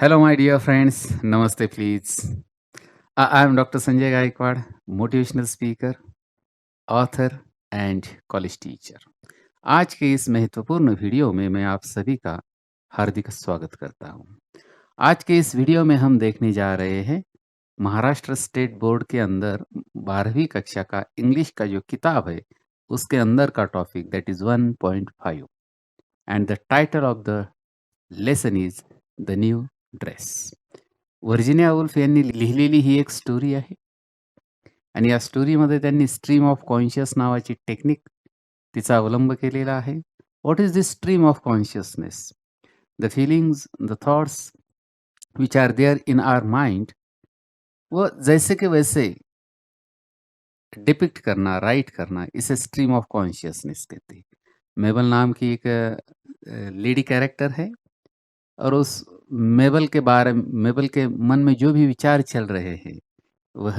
Hello, my dear friends. Namaste, please. I am Dr. Sanjay Gaikwad, motivational speaker, author and college teacher. आज के इस महत्वपूर्ण video में मैं आप सभी का हार्दिक स्वागत करता हूं। आज के इस वीडियो में हम देखने जा रहे हैं महाराष्ट्र स्टेट बोर्ड के अंदर 12वीं कक्षा का इंग्लिश का जो किताब है उसके अंदर का topic that is 1.5 and the title of the lesson is the new dress. Virginia Woolf यांनी लिहिलेली ही एक स्टोरी आहे आणि या स्टोरीमध्ये त्यांनी स्ट्रीम ऑफ कॉन्शियस नावाची टेक्निक तिचा अवलंब केलेला आहे. What is this stream of consciousness? The feelings, the thoughts which are there in our mind, वो जैसे के वैसे डिपिक्ट करना, राइट करना, इसे स्ट्रीम ऑफ कॉन्शियसनेस कहते हैं. मेबल नाम की एक लेडी कैरेक्टर है और उस मेबल के मन में जो भी विचार चल रहे हैं वह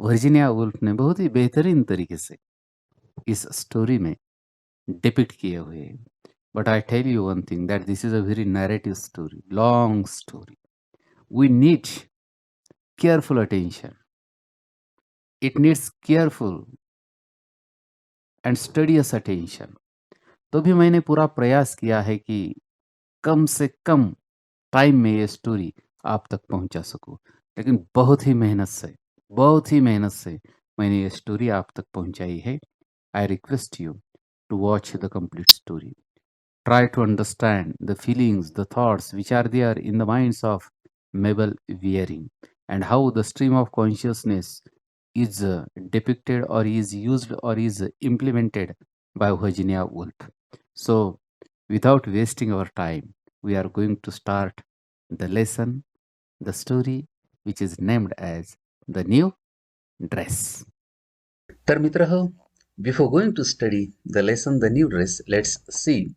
वर्जीनिया वुल्फ ने बहुत ही बेहतरीन तरीके से इस स्टोरी में डिपिक्ट किए हुए हैं. But I tell you one thing that this is a very narrative story, long story. We need careful attention. It needs careful and studious attention. तो भी मैंने पूरा प्रयास किया है कि कम से कम टाइम में ये स्टोरी आप तक पहुंचा सकूं, लेकिन बहुत ही मेहनत से मैंने ये स्टोरी आप तक पहुंचाई है. I request you to watch the complete story. Try to understand the feelings, the thoughts which are there in the minds of Mabel Wearing and how the stream of consciousness is depicted or is used or is implemented by Virginia Woolf. So, without wasting our time, we are going to start the lesson, the story which is named as The New Dress. तर मित्र, before going to study the lesson The New Dress, let's see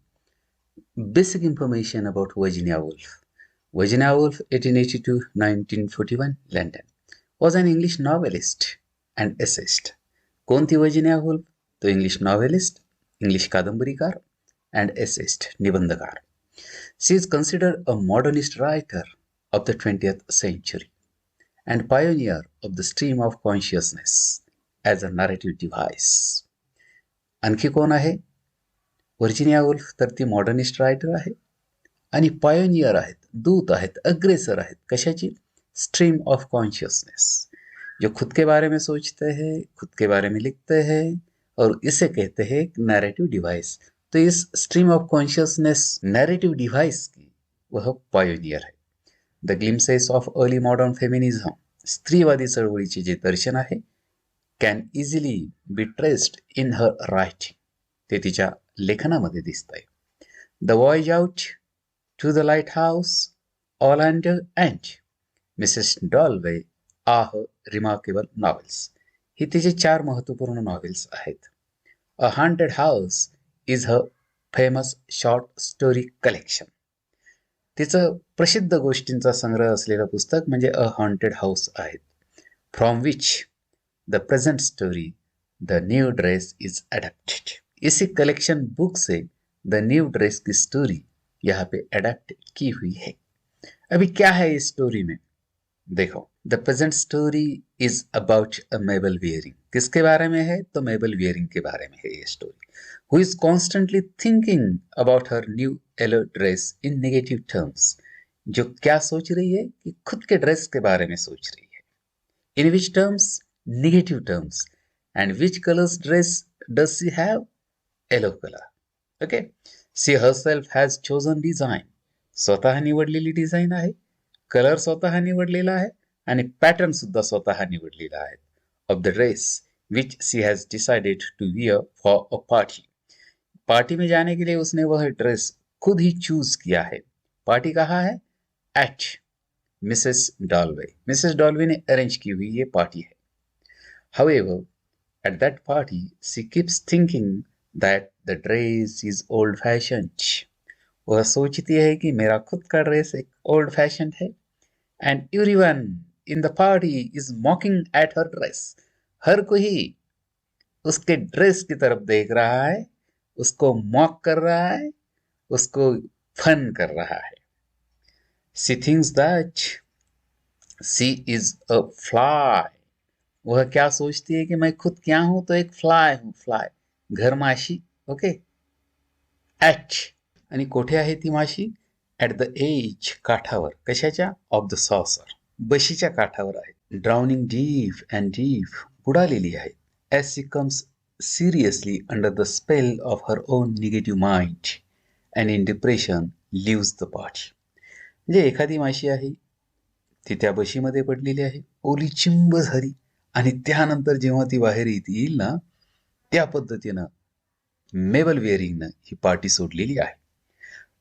basic information about Virginia Woolf. Virginia Woolf, 1882-1941, London, was an English novelist and essayist. कौन थी Virginia wolf? तो English novelist, English कादंबरीकार and essayist, निबंधकार. She is considered a modernist writer of the 20th century and pioneer of the stream of consciousness as a narrative device. आणखी कोण आहे? Virginia wolf तर ती modernist writer आहे आणि pioneer आहेत, दूत आहेत, अग्रेसर आहेत. कशाची? Stream of consciousness. जो खुद के बारे में सोचते हैं, खुद के बारे में लिखते हैं और इसे कहते हैं नैरेटिव डिवाइस. तो इस stream of consciousness narrative device की वह पायोनियर है. The glimpses of early modern feminism, स्त्रीवादी चळवळीचे जे दर्शन आहे, can easily be traced in her writing. ते तिच्या लेखनामध्ये दिसत आहे. The voyage out to the light house, Orlando and Mrs Dalloway are her remarkable novels. ही तिचे 4 महत्त्वपूर्ण नॉवेल्स आहेत. A haunted house is her famous short story collection. तिचं प्रसिद्ध गोष्टींचा संग्रह असलेलं पुस्तक म्हणजे अ हॉन्टेड हाऊस आहे. From which the present story the new dress is adapted. इसी कलेक्शन बुक से द न्यू ड्रेस की स्टोरी यहाँ पे अडेप्ट की हुई है. अभी क्या है इस स्टोरी में? देखो, the present story is about a मेबल wearing. किसके बारे में है? तो मेबल वियरिंग के बारे में है ये story. Who is constantly thinking about her new yellow dress in negative terms. जो क्या सोच रही है? कि खुद के ड्रेस के बारे में सोच रही है. In which terms? Negative terms. And which colours dress does she have? Yellow colour. Okay. She herself has chosen design. स्वतः निवडलेली डिझाईन आहे, कलर स्वतः निवडलेला आहे आणि पॅटर्न सुद्धा स्वतः निवडलेला आहे. Of the dress which she has decided to wear for a party. Party में जाने के लिए उसने वह ड्रेस खुद ही चूज किया है. पार्टी कहाँ है? At Mrs Dalloway. Mrs Dalloway ने अरेंज की हुई ये पार्टी है. However, at that party, she keeps thinking that the dress is old fashioned. वह सोचती है कि मेरा खुद का ड्रेस एक ओल्ड फैशन है. And everyone in the party is mocking at her dress. हर कोई उसके ड्रेस की तरफ देख रहा है, उसको मॉक कर रहा है, उसको फन कर रहा है. She thinks that she is a fly. वह क्या सोचती है कि मैं खुद क्या हूं, तो एक फ्लाय हूं. फ्लाय, घर माशी. ओके. ॲच. आणि कोठे आहे ती माशी? ॲट द एज, काठावर. कशाच्या? ऑफ द सॉसर, बशीच्या काठावर आहे. ड्राउनिंग डीप अँड डीप, बुडालेली आहे. As she comes seriously under the spell of her own negative mind and in depression lives the body. म्हणजे एखादी माशी आहे, ती त्या बशीमध्ये पडलेली आहे, ओली चिंब झाली, आणि त्यानंतर जेव्हा ती बाहेर येईल ना, त्या पद्धतीनं मेबल वेअरिंगनं ही पार्टी सोडलेली आहे.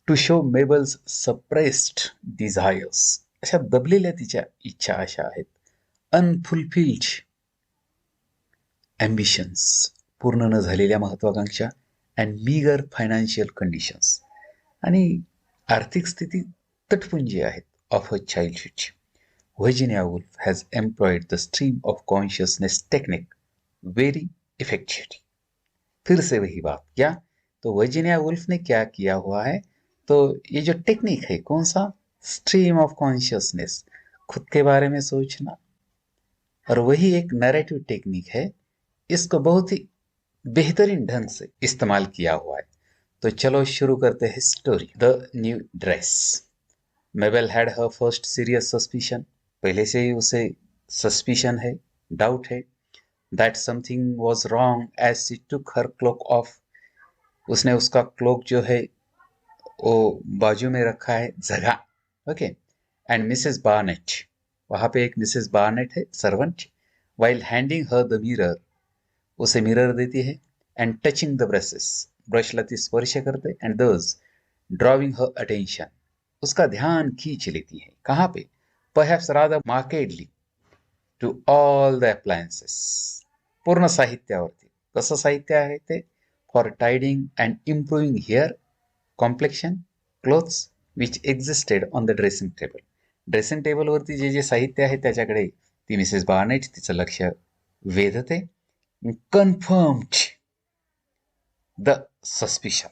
टू शो मेबल्स सप्रेस्ड डिझायर्स, अशा दबलेल्या तिच्या इच्छा अशा आहेत. अनफुलफिल्ड ॲम्बिशन्स, पूर्ण न झालेल्या महत्वाकांक्षा. अँड मीगर फायनान्शियल कंडिशन्स, आणि आर्थिक स्थिती तटपुंजी आहेत of a childhood. Virginia Woolf has employed the stream of consciousness technique very effectively. फिर से वही बात, क्या? तो वर्जीनिया वुल्फ ने क्या किया हुआ है? तो ये जो टेक्निक है, कौन सा? स्ट्रीम ऑफ कॉन्शियसनेस, खुद के बारे में सोचना, और वही एक नैरेटिव टेक्निक है, इसको बहुत ही बेहतरीन ढंग से इस्तेमाल किया हुआ है. तो चलो शुरू करते हैं story. The new dress. Mabel had her first serious suspicion, पहले से ही उसे सस्पिशन है, डाउट है, that something was wrong as she took her cloak off. उसने उसका क्लोक जो है वो बाजू में रखा है, जगह. ओके. एंड मिसेस बार्नेट, वहाँ पे एक मिसेस बार्नेट है, servant. While handing her the mirror, उसे मिरर देती है. एंड टचिंग द ब्रशेस, ब्रशला ती स्पर्श करते. एंड दस ड्रॉविंग हर अटेंशन, उसका ध्यान खींच लेती है. कहाँ पे? Perhaps rather markedly to all the appliances, पूर्ण साहित्यावरती. कसं साहित्य आहे ते? For tidying and improving hair, complexion, clothes which existed on the dressing table. Dressing टेबलवरती जे जे साहित्य आहे त्याच्याकडे ती मिसेस बार्नेट तिचं लक्ष वेधते. Confirmed the suspicion.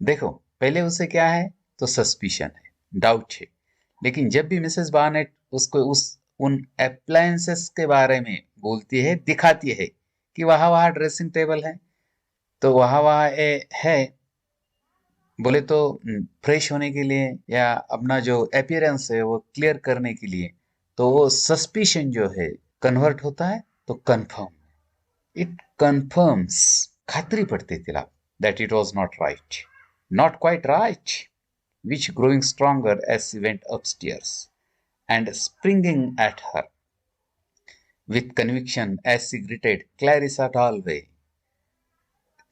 देखो, पहले उसे क्या है? तो सस्पिशन है, डाउट है. लेकिन जब भी मिसेस बार्नेट उसको उन अप्लायंसेस के बारे में बोलती है, दिखाती है कि वहाँ ड्रेसिंग टेबल है, तो वहाँ है, बोले तो फ्रेश होने के लिए या अपना जो अपीयरेंस है वो क्लियर करने के लिए, तो वो सस्पिशन जो है कन्वर्ट होता है तो कन्फर्म. इट कन्फर्म्स, खात्री पडते तिला, that it was not right, not quite right, which growing stronger as she went upstairs and springing at her with conviction as she greeted Clarissa Dalway.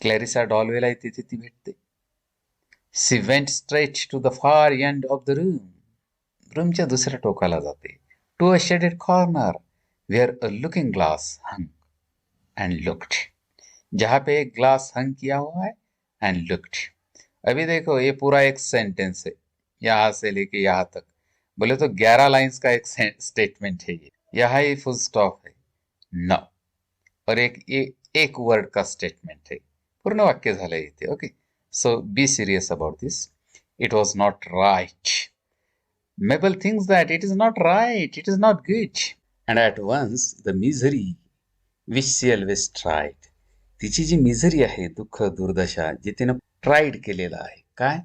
Clarissa Dalwayला तिथे ती भेटते. She went straight to the far end of the room. रूमच्या दुसऱ्या टोकाला जाते. To a shaded corner where a looking glass hung and looked. जहाँ पे एक glass हंग किया हुआ है and looked. अभी देखो, ये पूरा एक सेंटेंस है, यहां से लेके यहां तक. बोले तो 11 लाइंस का एक स्टेटमेंट है ये. यहाँ ही फुल स्टॉप है, न, और एक वर्ड का स्टेटमेंट है. पूर्ण वाक्य झालंय इथे. Okay. So be serious about this. It was not right. Mabel thinks that it is not right, it is not good. And at once the misery which she always tried. तिची जी misery आहे, दुःख, दुर्दशा, जे तिनं tried केलेलं आहे, काय?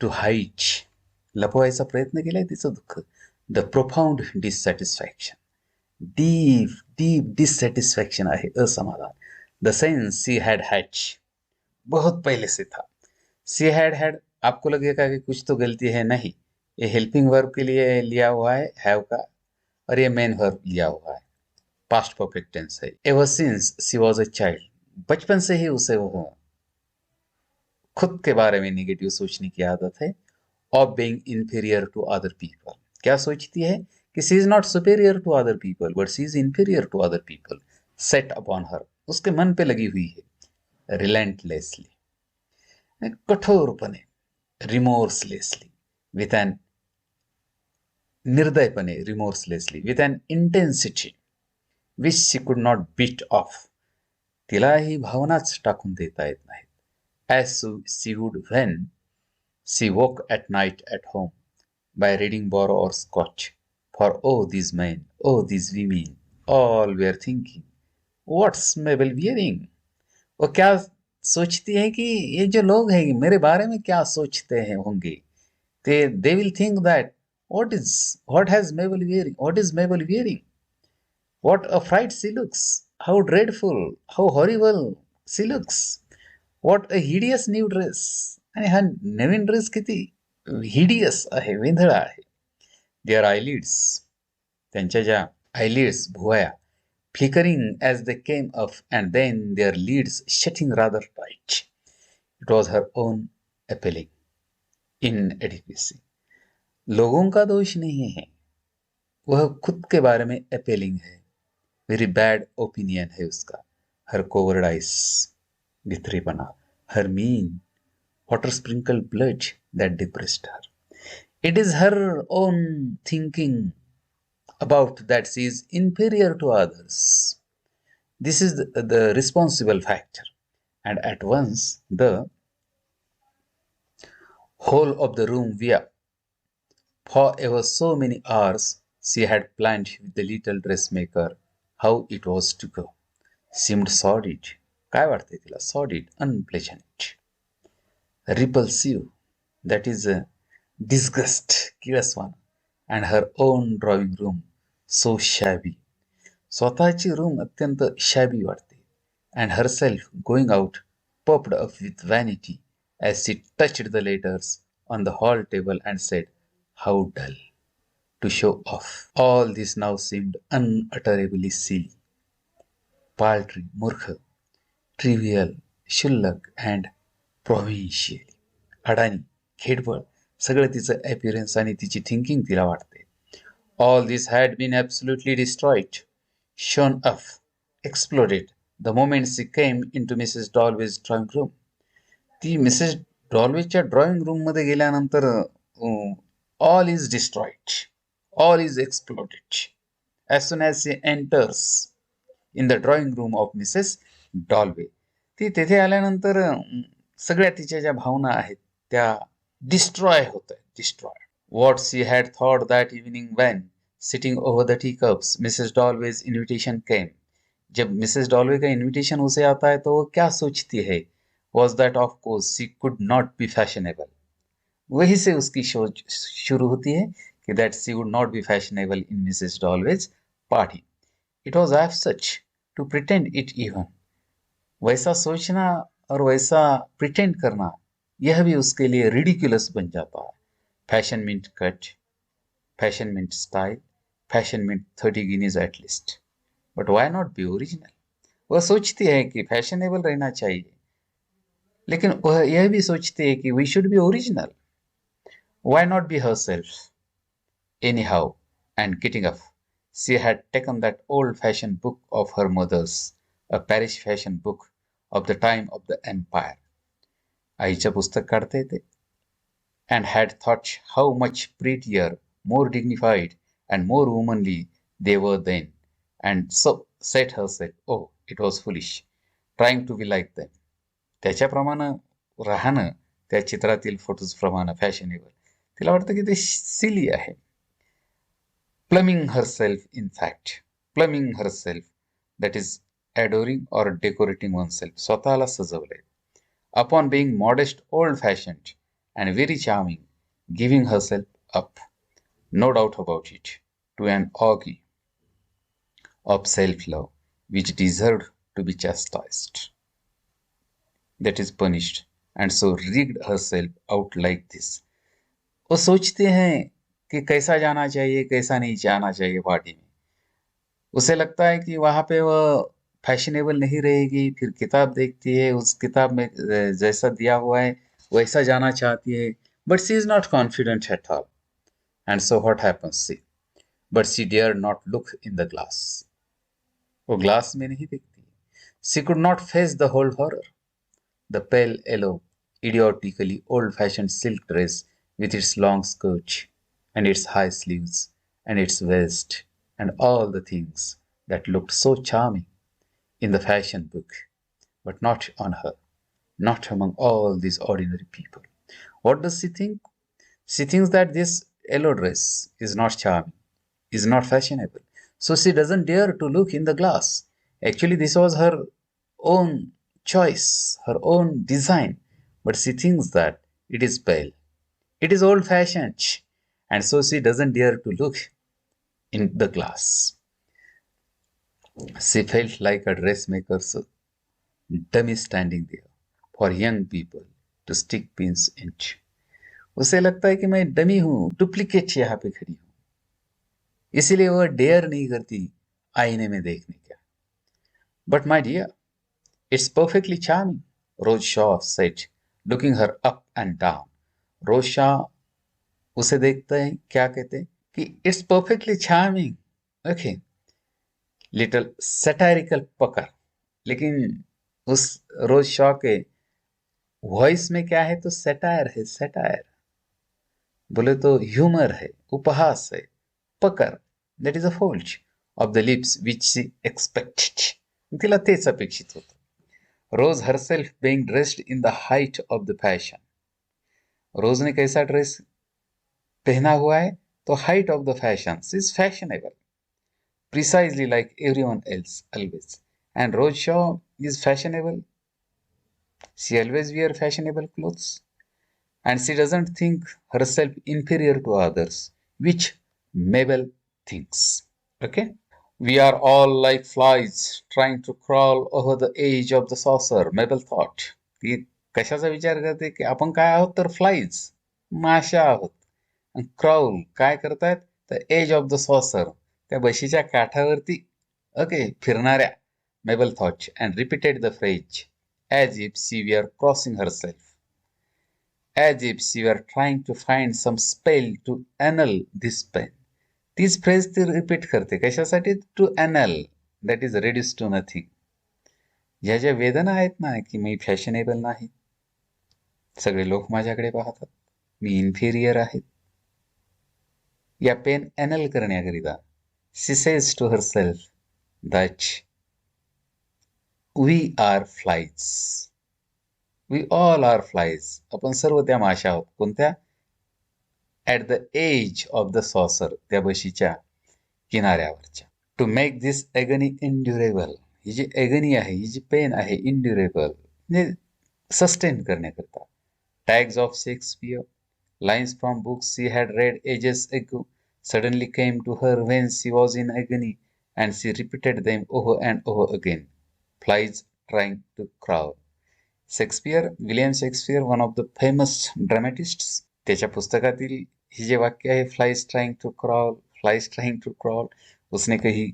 To hide, लपवायचा प्रयत्न केलाय तिचं दुःख. The profound dissatisfaction, deep deep dissatisfaction आहे, असमाधान. The sense she had had, बहुत पहले से था. सी हैड, आपको लगेगा कि कुछ तो गलती है, नहीं. ये हेल्पिंग वर्ब के लिए लिया हुआ है, हैव का, और ये मेन वर्ब लिया हुआ है, पास्ट परफेक्ट टेंस है. Ever since she was a child, बचपन से ही उसे वो खुद के बारे में निगेटिव सोचने की आदत है. Of being inferior to other people, क्या सोचती है? कि she is not superior to other people but she is inferior to other people. Set upon her, उसके मन पे लगी हुई है. रिलेंटलेसली, कठोरपणे, रिमोर्सलेसली, विथ एन, निर्दयपणे, remorselessly, with an intensity which she could not beat off. तिला ही भावनाच टाकून देता येत नाहीत. As she would when she walk at night at home, by reading Borrow or Scotch. For oh, these men, oh, these women, all were thinking, what's Mabel wearing? वो क्या सोचती है कि ये जो लोग हैं मेरे बारे में क्या सोचते हैं होंगे. They will think that what has Mabel wearing? What is Mabel wearing? What a fright she looks! How dreadful! How horrible she looks! What a hideous new dress! आणि हा नवीन ड्रेस किती हिडियस आहे, वेंधळा आहे. Their eyelids, त्यांच्या ज्या eyelids, भुवया, flickering as they came up and then their lids shutting rather tight. It was her own appalling inadequacy. लोगों का दोष नहीं है, वह खुद के बारे में अपीलिंग है. वेरी बैड ओपिनियन है उसका. हर कोवर्ड आइस, भित्रीपना, her mean, water sprinkle blood that depressed her. It is her own thinking about that she is inferior to others. This is the responsible factor. And at once the whole of the room via for ever so many hours she had planned with the little dressmaker how it was to go seemed sordid. काय वाटते तिला? Sordid, unpleasant, repulsive, that is disgust, किळसवान. And her own drawing room so shabby. स्वतःची room अत्यंत shabby वाटते. And herself going out puffed up with vanity as she touched the letters on the hall table and said, how dull, to show off. All this now seemed unutterably silly, paltry, मूर्ख, trivial, क्षुल्लक and provincial. अडाणी, खेडबळ, सगळं तिचं appearance आणि तिची thinking तिला वाटते. All this had been absolutely destroyed, shone up, exploded the moment she came into Mrs. Dalway's drawing room. ती Mrs डॉल्वेच्या drawing room मध्ये गेल्यानंतर all is destroyed, all is exploded as soon as she enters in the drawing room of Mrs. Dalway. ती तेथे आल्यानंतर सगळ्या तिच्या ज्या भावना आहेत त्या डिस्ट्रॉय होत आहेत. Destroy. What she had thought that evening when, sitting over the teacups, Mrs. Dalway's invitation came. जब मिसेस डॉल्वे का इनविटेशन उसे आता है तो वो क्या सोचती है? Was that of course she could not be fashionable. वहीं से उसकी सोच शुरू होती है कि that she would not be fashionable in Mrs. Dalway's party. It was as such to pretend it even. वैसा सोचना और वैसा प्रिटेंड करना यह भी उसके लिए रिडिकुलस बन जाता है. Fashion meant cut, fashion meant style, fashion meant 30 guineas at least. But why not be original? वह सोचती है कि फैशनेबल रहना चाहिए, लेकिन वह यह भी सोचती है कि we should be original. Why not be herself? Anyhow, and getting up, she had taken that old-fashioned book of her mother's, a parish fashion book of the time of the empire. आईचं पुस्तक काढता येते. And had thought how much prettier, more dignified, and more womanly they were then, and so said herself, oh, it was foolish, trying to be like them. त्याच्याप्रमाणे राहणं, त्या चित्रातील फोटोजप्रमाणे fashionable, तिला वाटतं की ते सिली आहे. Pluming herself, in fact, pluming herself, that is adoring or decorating oneself, स्वतःला सजवलंय. Upon being modest, old-fashioned, and very charming, giving herself up, no doubt about it, to an orgy of self-love which deserved to be chastised, that is punished, and so rigged herself out like this. वो सोचते हैं कि कैसा जाना चाहिए, कैसा नहीं जाना चाहिए पार्टी में. उसे लगता है कि वहां पे वह फैशनेबल नहीं रहेगी. फिर किताब देखती है, उस किताब में जैसा दिया हुआ है वैसा जाना चाहती है. But she is not confident at all. And so what happens she, but she dare not look in the glass. वो ग्लास में नहीं देखती. She could not face the whole horror. The pale yellow, idiotically old-fashioned silk dress with its long skirt and its high sleeves and its waist and all the things that looked so charming in the fashion book, but not on her, not among all these ordinary people. What does she think? She thinks that this yellow dress is not charming, is not fashionable. So she doesn't dare to look in the glass. Actually, this was her own choice, her own design, but she thinks that it is pale. It is old fashioned, and so she doesn't dare to look in the glass. She felt like a dressmaker's dummy standing there for young people to stick pins into. उसे लगता है कि मैं dummy हूं, duplicate यहाँ पे खड़ी हूं, इसीलिए वह डेयर नहीं करती आईने में देखने का. But my dear, it's perfectly charming, Rose Shaw said, looking her up and down. Rose Shaw उसे देखते हैं, क्या कहते हैं कि it's perfectly charming. Okay, little satirical pucker. लेकिन उस रोज शॉ के वॉइस में क्या है, तो सटायर है. सटायर बोले तो ह्यूमर है, उपहास है. Pucker, that is a fold of the lips which she expected. तिला तेच अपेक्षित होतं. Rose herself being dressed in the height of the fashion. Rose ने कैसा ड्रेस पहना हुआ है, तो height of the fashion. She is fashionable, precisely like everyone else, always. And Rose Shaw is fashionable. She always wear fashionable clothes. And she doesn't think herself inferior to others, which Mabel thinks. Okay? We are all like flies trying to crawl over the edge of the saucer, Mabel thought. ती कशाचा विचार करते की आपण काय आहोत, तर flies, माशा आहोत. क्राउल काय करतायत, तर एज ऑफ द सॉसर, त्या बशीच्या काठावरती ओके फिरणाऱ्या. Mabel thought and repeated the phrase as if she we are crossing herself, as if she were trying to find some spell to annul this pain. तीच phrase ती repeat करते. कशासाठी, to annul, that is reduce to nothing. ह्या ज्या वेदना आहेत ना, की मी फॅशनेबल नाही, सगळे लोक माझ्याकडे पाहतात, मी इन्फिरियर आहे, या पेन एनल करण्याकरिता she says to herself that we are flies. We all are flies. आपण सर्व त्या माशा आहोत. कोणत्या, at the edge of the saucer, त्या बशीच्या किनाऱ्यावरच्या. To make this agony endurable, ही जी एगनी आहे, ही जी पेन आहे, इन्ड्युरेबल म्हणजे सस्टेन करण्याकरता. Tags of Shakespeare, lines from books she had read ages ago, suddenly came to her when she was in agony, and she repeated them over and over again. Flies trying to crawl. Shakespeare, William Shakespeare, one of the famous dramatists, त्याच्या पुस्तकातील ही जे वाक्य आहे, flies trying to crawl, flies trying to crawl, उसने कहीं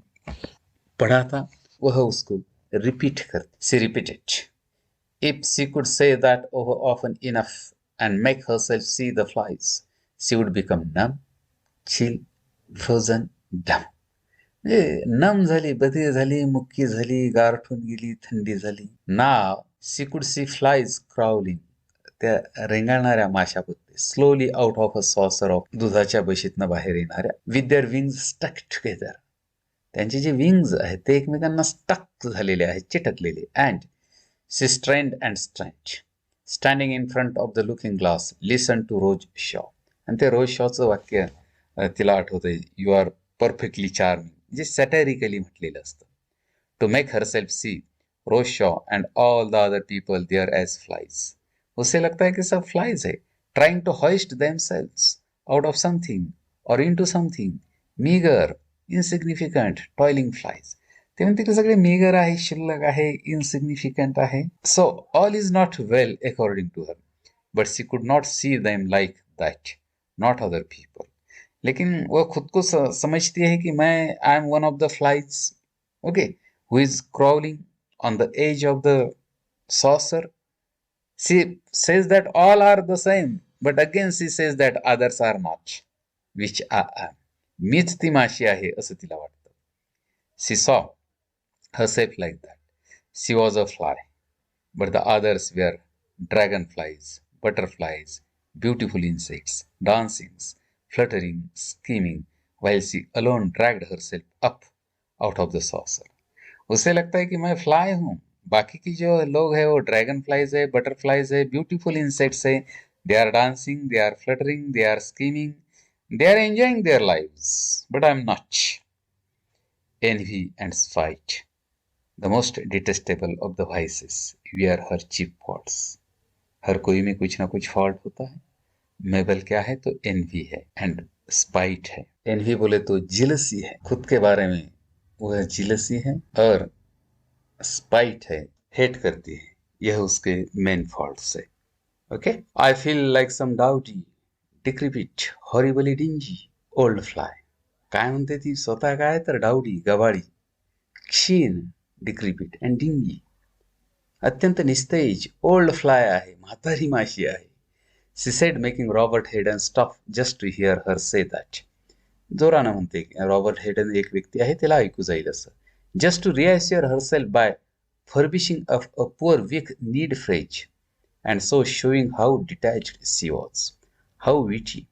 पढ़ा था, वह उसको रिपीट कर. She repeated. If she could say that over often enough and make herself see the flies, she would become numb, chill, frozen, dumb. म्हणजे नम झाली, बधीर झाली, मुक्की झाली, गारठून गेली, थंडी झाली. Now she could see flies crawling, त्या रेंगाळणाऱ्या माशा बघते, slowly out of a saucer of, दुधाच्या बशीतनं बाहेर येणाऱ्या. With their wings stuck together, त्यांचे जे विंग्स आहेत ते एकमेकांना स्टक झालेले आहेत, चिटकलेले. And she strained and strained, standing in front of the looking glass, listen to Rose Shaw. आणि ते रोज शॉचं वाक्य तिला आठवतंय, यू आर परफेक्टली चार्मिंग, जे सॅटॅरिकली म्हटलेलं असतं. To make herself see Rose Shaw and all the other people there as flies. उसे लगता है कि सब फ्लाइज है, trying to hoist themselves out of something और into something, meagre, insignificant, toiling flies. ते म्हणते की सगळे मीगर आहे, शिल्लक आहे, इनसिग्निफिकंट आहे. So all is not well according to her, but she could not see them like that, not other people. लेकिन वह खुद को समझती है कि मैं, I am one of the flies, okay, who is crawling on the edge of the saucer. She says that all are the same, but again she says that others are not, which I am. मीच ती माशी आहे असं तिला वाटतं. She saw herself like that. She was a fly, but the others were dragonflies, butterflies, beautiful insects, dancing, fluttering, scheming, while she alone dragged herself up out of the saucer. उसे लगता है कि मैं फ्लाई हूँ, बाकी की जो लोग हैं वो ड्रैगन फ्लाइज है, बटरफ्लाइज है, ब्यूटीफुल इंसेक्ट्स है. They are dancing, they are fluttering, they are skimming, They are enjoying their lives, but I'm not. Envy and spite, the most detestable of the vices, were her chief faults. हर कोई में कुछ ना कुछ fault होता है. मेबल क्या है तो एनवी है एंड स्पाइट है. एनवी बोले तो जिलसी है, खुद के बारे में वह जिलसी है, और स्पाइट है, हेट करती है. यह उसके मेन फॉल्ट्स है. Okay, I feel like some dowdy decrepit horribly dingy old fly. काय म्हणते ती, स्वतः काय तर डावडी गवाडी, क्षीण डिक्रिपिट अँड डिंगी, अत्यंत निस्तेज ओल्ड फ्लाय आहे, म्हातारी माशी आहे. She said making Robert Haydon stop just to hear her say that. जोरानं म्हणते, रॉबर्ट हेडन एक व्यक्ती आहे, त्याला ऐकू जाईल असं. Just to reassure herself by furbishing a poor weak kneed phrase and so showing how detached she was, how witty.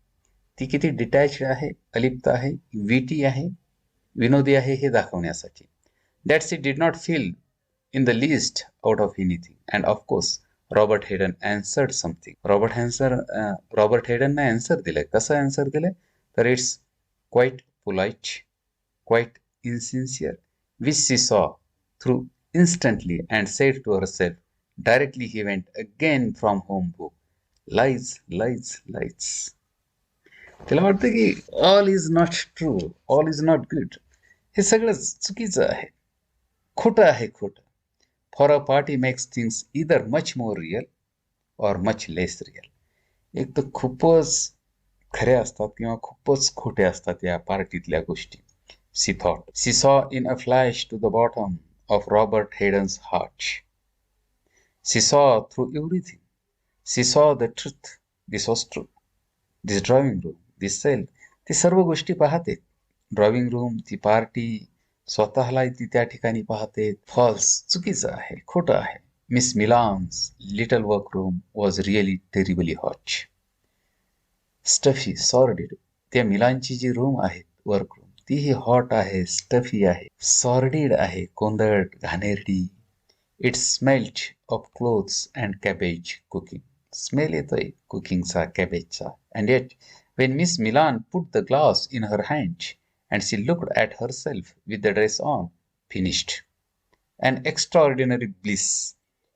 ती किती डिटॅच्ड आहे, अलिप्त आहे, विटी आहे, विनोदी आहे हे दाखवण्यासाठी. That she did not feel in the least out of anything. And of course, Robert Hayden answered something. Robert Hayden ने answer दिले. कसं answer दिले? तर it's quite polite, quite insincere, which she saw through instantly and said to herself, directly he went again from home book. Lies, lies, lies. तिला वाटतं की all is not true, all is not good. हे सगळं चुकीचं आहे, खोटं आहे, खोटं. For a party makes things either much more real or much less real. एक तर खूपच खऱ्या असतात किंवा खूपच खोट्या असतात या पार्टीतल्या गोष्टी. She thought. She saw in a flash to the bottom of Robert Hayden's heart. She saw through everything. She saw the truth. This was true. This drawing room, this cell, ती सर्व गोष्टी पाहते. ड्रॉइंग रूम, ती party, स्वतःला ती त्या ठिकाणी पाहते. False, चुकीचं आहे, खोटं आहे. Miss Milan's little workroom was really terribly hot. Stuffy, sordid, त्या मिलानची जी रूम आहे वर्करूम, तीही हॉट आहे, स्टफी आहे, सॉर्डिड आहे, कोंदट, घाणेरडी. It smelled of clothes and cabbage cooking. Smell येतोय कुकिंगचा, कॅबेजचा. And yet when Miss Milan put the glass in her hand and she looked at herself with the dress on, finished. An extraordinary bliss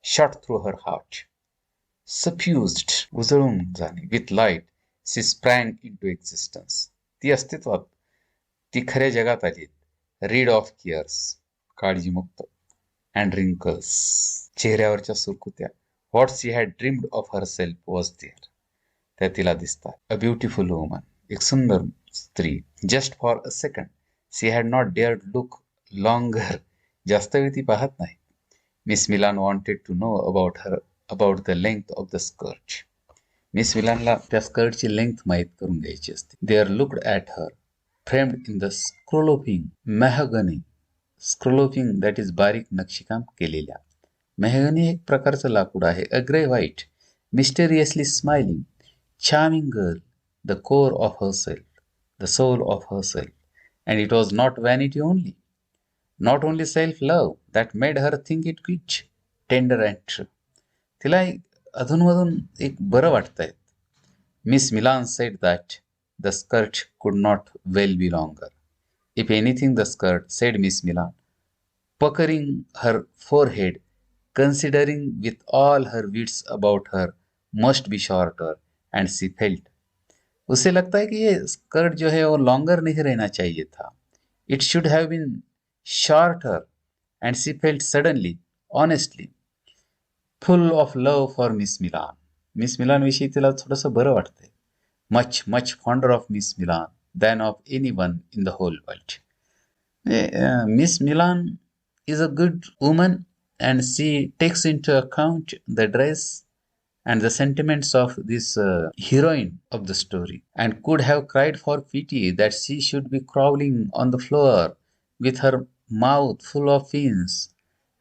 shot through her heart. Suffused, उजळून जाणे, with light, she sprang into existence. ती अस्तित्वात, ती खऱ्या जगात आली. Rid of cares, काळजीमुक्त, and wrinkles, चेहऱ्यावरच्या सुरकुत्या. What she had dreamed of herself was there. त्या तिला दिसतात. अ ब्युटिफुल वुमन, एक सुंदर स्त्री. Just for a second she had not dared look longer. जास्त वेळ ती पाहत नाही. Miss Milan wanted to know about the length of the skirt. Miss मिलानला त्या स्कर्टची लेंथ माहीत करून घ्यायची असते. They are looked at her framed in the scrolloping mahogany. Scrolloping that is बारीक नक्षीकाम केलेल्या. मेहगनी एक प्रकारचं लाकूड आहे. A grey white, mysteriously smiling, charming girl, the core of herself, the soul of herself. And it was not vanity only, not only self-love that made her think it good, tender and true. तिला अधूनमधून एक बरं वाटतंय. Miss Milan said that the skirt could not well be longer. If anything, the skirt, said Miss Milan, puckering her forehead, considering with all her wits about her, must be shorter. And she felt, उसे लगता है कि ये skirt जो है वो longer नहीं रहना चाहिए था. It should have been shorter. And she felt suddenly, honestly, full of love for Miss Milan. Miss Milan विषयी तिला थोडंसं बरं वाटतंय. Much much fonder of Miss Milan than of any one in the whole world. Miss Milan is a good woman and she takes in to account the dress and the sentiments of this heroine of the story, and could have cried for pity that she should be crawling on the floor with her mouth full of fins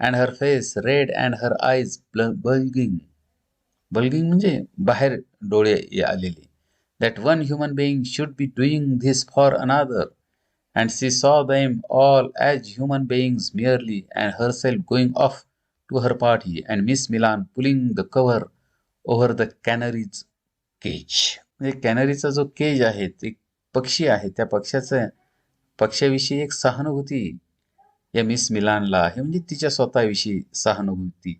and her face red and her eyes bulging. Bulging म्हणजे बाहेर डोळे आलेले. That one human being should be doing this for another, and she saw them all as human beings merely, and herself going off to her party, and Miss Milan pulling the cover over the Canaries cage. म्हणजे कॅनरीचा जो cage आहे ते पक्षी आहे त्या पक्षाविषयी एक सहानुभूती या मिस मिलानला आहे, म्हणजे तिच्या स्वतःविषयी सहानुभूती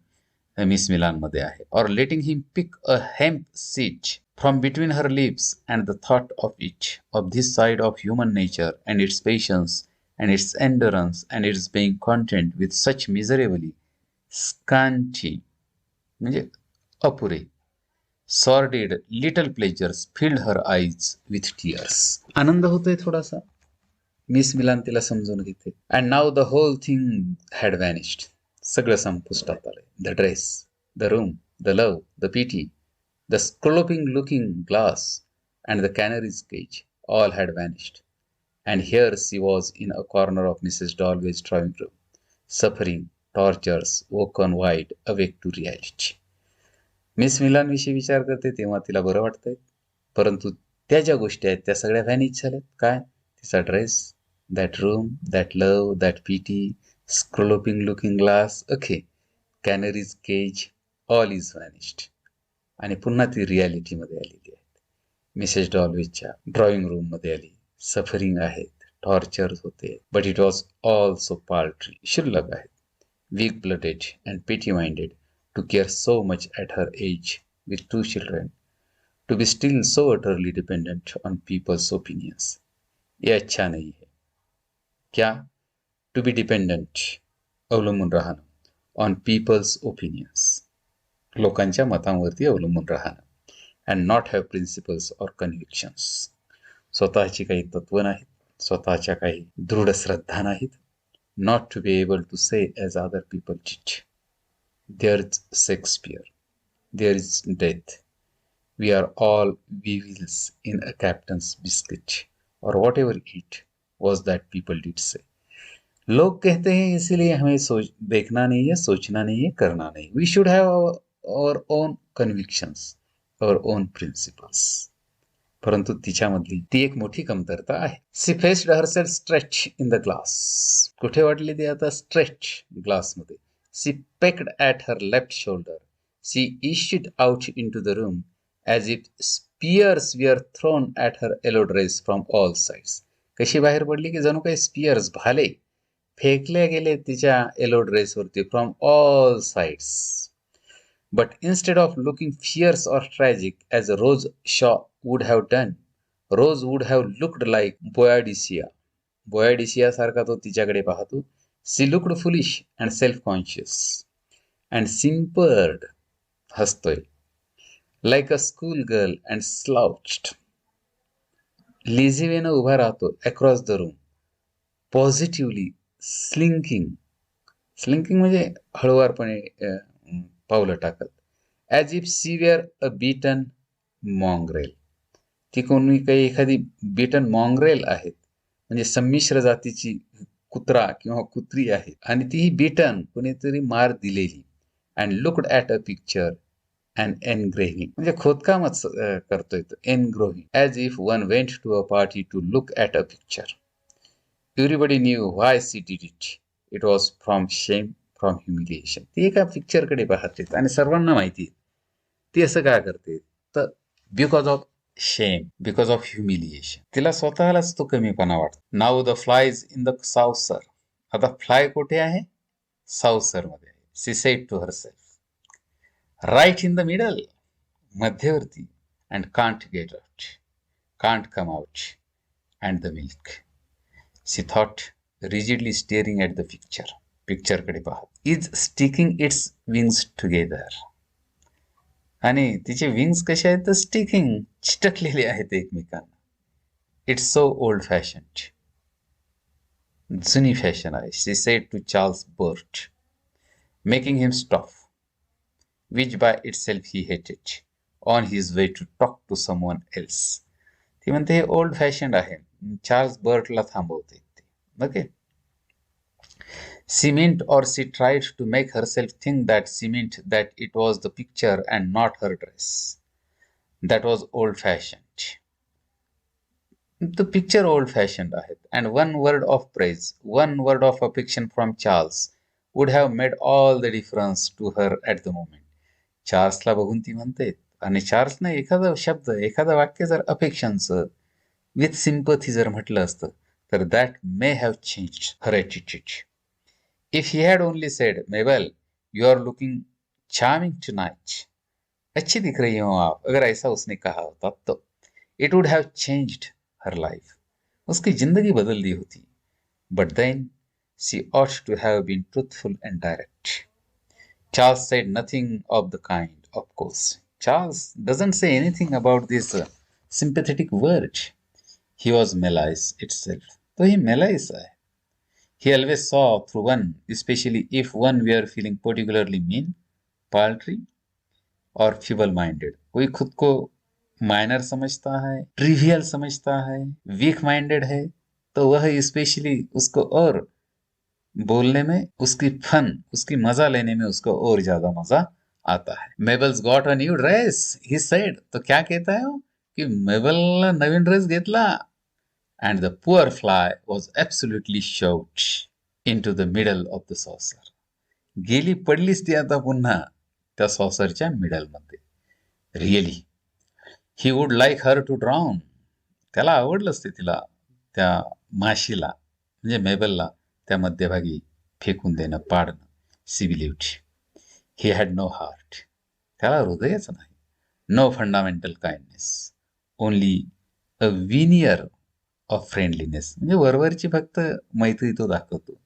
मिस मिलानमध्ये आहे. और letting him pick a hemp seed from between her lips and the thought of each of this side of human nature and its patience and its endurance and its being content with such miserably scanty, म्हणजे अपुरे, sordid little pleasures filled her eyes with tears. आनंद होतोय थोडासा. Miss Milan तिला समजून घेते. And now the whole thing had vanished. सगळं संपुष्टात आलंय. The dress, the room, the love, the pity, the scrolloping looking glass and the Canaries cage all had vanished. And here she was in a corner of Mrs Dalloway's drawing room, suffering, tortures, woken wide, awake to reality. Miss मिलानविषयी विचार करते तेव्हा तिला बरं वाटतंय, परंतु त्या ज्या गोष्टी आहेत त्या सगळ्या व्हॅनिश झाल्यात. काय? तिचा dress, that room, that love, that pity, scrolloping looking glass, okay, canaries cage, all is vanished. आणि पुन्हा ती रियालिटीमध्ये आलेली आहे. मिसेस डॉल्वेजच्या ड्रॉइंग रूममध्ये आली. सफरिंग आहेत, टॉर्चर होते, but it was all so paltry, शुल्लक आहेत, weak blooded and petty minded, to care so much at her age with 2 children, to be still so utterly dependent on people's opinions. ये अच्छा नहीं है. क्या? To be dependent, अवलंबून राहणं, on people's opinions, लोकांच्या मतांवरती अवलंबून राहणं, and not have principles or convictions, स्वतःची काही तत्व नाहीत, स्वतःच्या काही दृढ श्रद्धा नाहीत. Not to be able to say as other people did, there's Shakespeare, there is death, we are all weevils in a captain's biscuit, or whatever it was that people did say. लोग कहते हैं इसीलिए हमें देखना नहीं है, सोचना नहीं है, करना नहीं. We should have our own convictions, our own principles. परंतु तिच्यामधली ती एक मोठी कमतरता आहे. She faced herself stretch in the glass. कुठे वाटली ती आता? स्ट्रेच ग्लासमध्ये. She pecked at her left shoulder. She issued out in to the room as if spears were thrown at her yellow dress from all sides. कशी बाहेर पडली की जणू काही स्पियर्स, भाले फेकले गेले तिच्या येलो ड्रेसवरती from all sides. But instead of looking fierce or tragic as Rose Shaw would have done, Rose would have looked like Boadicea. Boadicea सारखा तो तिच्याकडे पाहतो. She looked foolish and self-conscious and simpered, हसतोय, like a schoolgirl and slouched. लेझीवेनं उभा राहतो across the room, positively slinking. स्लिंकिंग म्हणजे हळुवारपणे पावलं टाकत. As if she were a beaten mongrel. ती कोणी काही एखादी बीटन मॉंग्रेल आहेत, म्हणजे संमिश्र जातीची कुत्रा किंवा कुत्री आहे आणि ती बीटन कोणीतरी मार दिलेली. And looked at a picture and engraving, म्हणजे खोदकामच करतोय तो. Engraving, as if one went to a party to look at a picture. Everybody knew why she did it. It was from shame, from humiliation. ती एका पिक्चरकडे पाहते आणि सर्वांना माहिती आहे ती असं काय करते, तर because of shame, because of humiliation. तिला स्वतःलाच तो कमीपणा वाटतो. Now the fly's in the saucer. आता फ्लाय कुठे आहे? साऊसर मध्ये आहे. She said to herself, right in the middle, मध्यवर्ती, and can't get out, can't come out, and the milk. She thought, rigidly staring at the picture. पिक्चरकडे पाहत. Is sticking its wings together. आणि तिचे wings कसे आहेत? तर sticking, चिटकलेले आहेत एकमेकांना. इट्स सो ओल्ड फॅशन्ड, जुनी फॅशन आहे. She said to Charles Burt, making him stop, which by itself he hated, on his way to talk to someone else. ती म्हणते हे ओल्ड फॅशन्ड आहे. चार्ल्स बर्टला थांबवते ते. Okay. She meant, or she tried to make herself think that she meant that it was the picture and not her dress that was old-fashioned. The picture old-fashioned आहेत. And one word of praise, one word of affection from Charles would have made all the difference to her at the moment. चार्ल्सला बघून ती म्हणते, आणि चार्ल्सने एखादा शब्द, एखादं वाक्य जर अफेक्शनचं विथ सिम्पथी जर म्हटलं असतं तर that may have changed her attitude. If he had only said, Mabel you are looking charming tonight, अच्छी दिख रही हो आप, अगर ऐसा उसने कहा होता तो it would have changed her life, उसकी जिंदगी बदल दी होती. But then she ought to have been truthful and direct. Charles said nothing of the kind, of course. Charles doesn't say anything about this sympathetic word. He was malice itself. So he malice आहे. He always saw through one, especially if one were feeling particularly mean, paltry, और feeble minded. कोई खुद को minor समझता है, trivial समझता है, week minded है, तो वह स्पेशली उसको और बोलने में, उसकी फन, उसकी मजा लेने में उसको और ज्यादा मजा आता है. Mabel's got a new dress, he said. तो क्या कहता है वो कि मेबल नवीन ड्रेस घेतला. And the poor fly was absolutely shocked in to the middle of the saucer. गेली पडलीच ती आता पुन्हा त्या सॉसरच्या मिडलमध्ये. Really he would like her to drown. त्याला आवडलंच ते तिला, त्या माशीला म्हणजे मेबलला त्या मध्यभागी फेकून देणं, पाडणं. She believed he had no heart. त्याला हृदयच नाही. No fundamental kindness, only a veneer of friendliness. म्हणजे वरवरची फक्त मैत्री तो दाखवतो.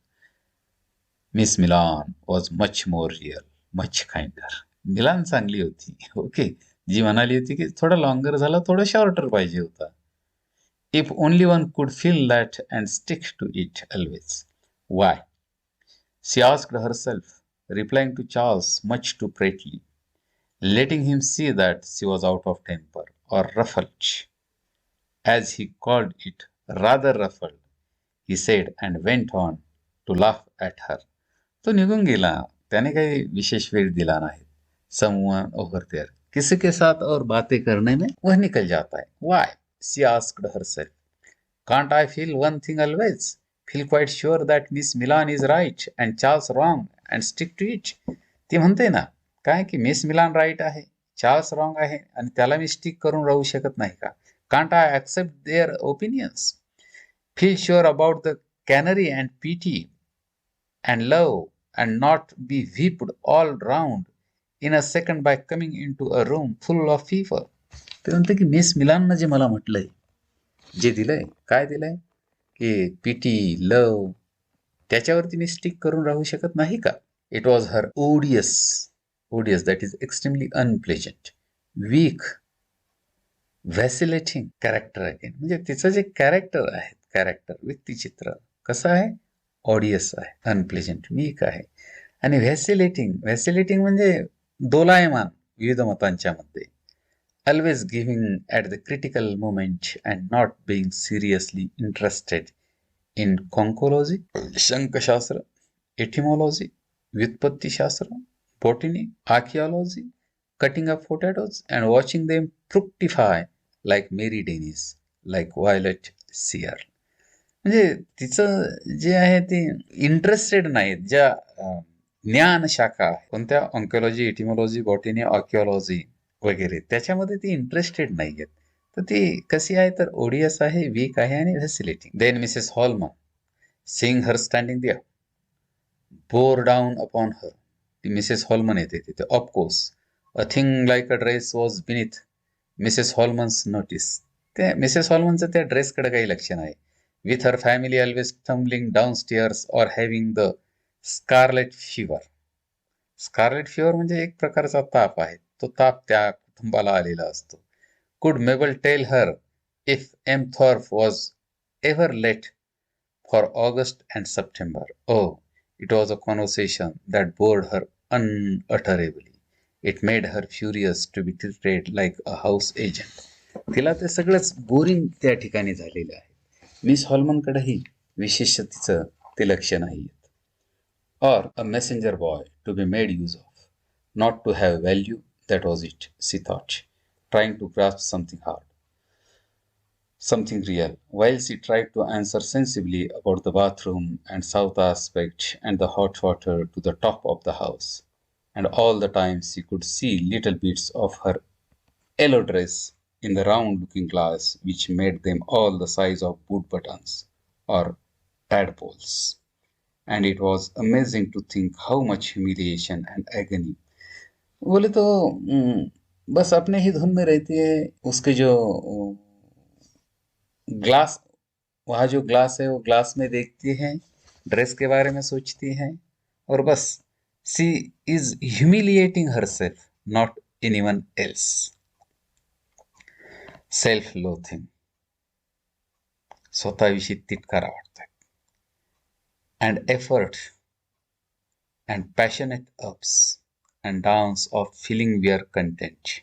Miss Milan was much more real, much kinder. Milan चांगली होती, ओके. जी म्हणाली होती की थोडा लॉंगर झाला, थोडा शॉर्टर पाहिजे होता. If only one could feel that and stick to it always. Why? She asked herself, replying to Charles much too prettily, letting him see that she was out of temper or ruffled, as he called it, rather ruffled, he said, and went on to laugh at her. तो निघून गेला. त्याने काही विशेष वेळ दिला नाही. Someone over there, किसी के साथ और बातें करने में वह निकल जाता है. Why? She asked herself. Can't I feel one thing always? Feel quite sure that Miss Milan is right and Charles wrong and stick to it. ती म्हणते ना काय की मिस मिलान राईट आहे, चार्ल्स रॉंग आहे आणि त्याला मी स्टिक करून राहू शकत नाही का? Can't I accept their opinions? Feel sure about the canary and pity and love and not be whipped all round in a second by coming into a room full of fever. ते म्हणते की miss मिलाननं जे मला म्हटलंय, जे दिलंय, काय दिलंय की PT, love, त्याच्यावरती मी स्टिक करून राहू शकत नाही का? It was her odious, that is extremely unpleasant, weak, vacillating character आहे. म्हणजे तिचं जे कॅरेक्टर आहे, कॅरेक्टर व्यक्तिचित्र कसं आहे? ऑडियस आहे, अनप्लेजंट, वीक आहे आणि व्हॅसिलेटिंग म्हणजे दोलायमान विविध मतांच्या मध्ये. Always giving at the critical moment and not being seriously interested in conchology, शंखशास्त्र, एटिमॉलॉजी, व्युत्पत्तीशास्त्र, botany, archaeology, cutting up potatoes and watching them fructify like Mary Dennis, like Violet Sear. म्हणजे तिचं जे आहे ते इंटरेस्टेड नाहीत ज्या ज्ञान शाखा कोणत्या ऑन्कॉलॉजी, एटिमॉलॉजी, बॉटनी, आर्किओलॉजी वगैरे त्याच्यामध्ये ती इंटरेस्टेड नाही आहेत. तर ती कशी आहे तर ओडियस आहे, वीक आहे आणि vacillating. Then Mrs Holman, seeing her standing there, bore down upon her. ती मिसेस हॉलमन येते तिथे. Of course a thing like a dress was beneath Mrs Holman's notice. त्या मिसेस हॉलमनचं त्या ड्रेसकडे काही लक्ष नाही. With her family always tumbling down stairs or having the scarlet fever. Scarlet fever म्हणजे एक प्रकारचा ताप आहे. तो ताप त्या कुटुंबाला आलेला असतो. Could Mabel tell her if Elmthorpe was ever let for August and September? Oh, it was a conversation that bored her unutterably. It made her furious to be treated like a house agent. तिला ते सगळंच boring त्या ठिकाणी झालेलं आहे. Miss हॉलमनकडेही विशेष तिचं ते लक्ष नाही. Or a messenger boy to be made use of, not to have value, that was it, she thought, trying to grasp something hard, something real, while she tried to answer sensibly about the bathroom and south aspect and the hot water to the top of the house. And all the time she could see little bits of her yellow dress in the round looking glass which made them all the size of boot buttons or tadpoles. And it was amazing to think how much humiliation and agony. बोले तो बस अपने ही धुन में रहती है, उसके जो ग्लास, वहाँ जो ग्लास है वो ग्लास में देखती है, ड्रेस के बारे में सोचती है और बस she is humiliating herself, not anyone else. Self loathing, स्वतःविषयी तिटकारा वाटतोय. And effort and passionate ups and downs of feeling we are content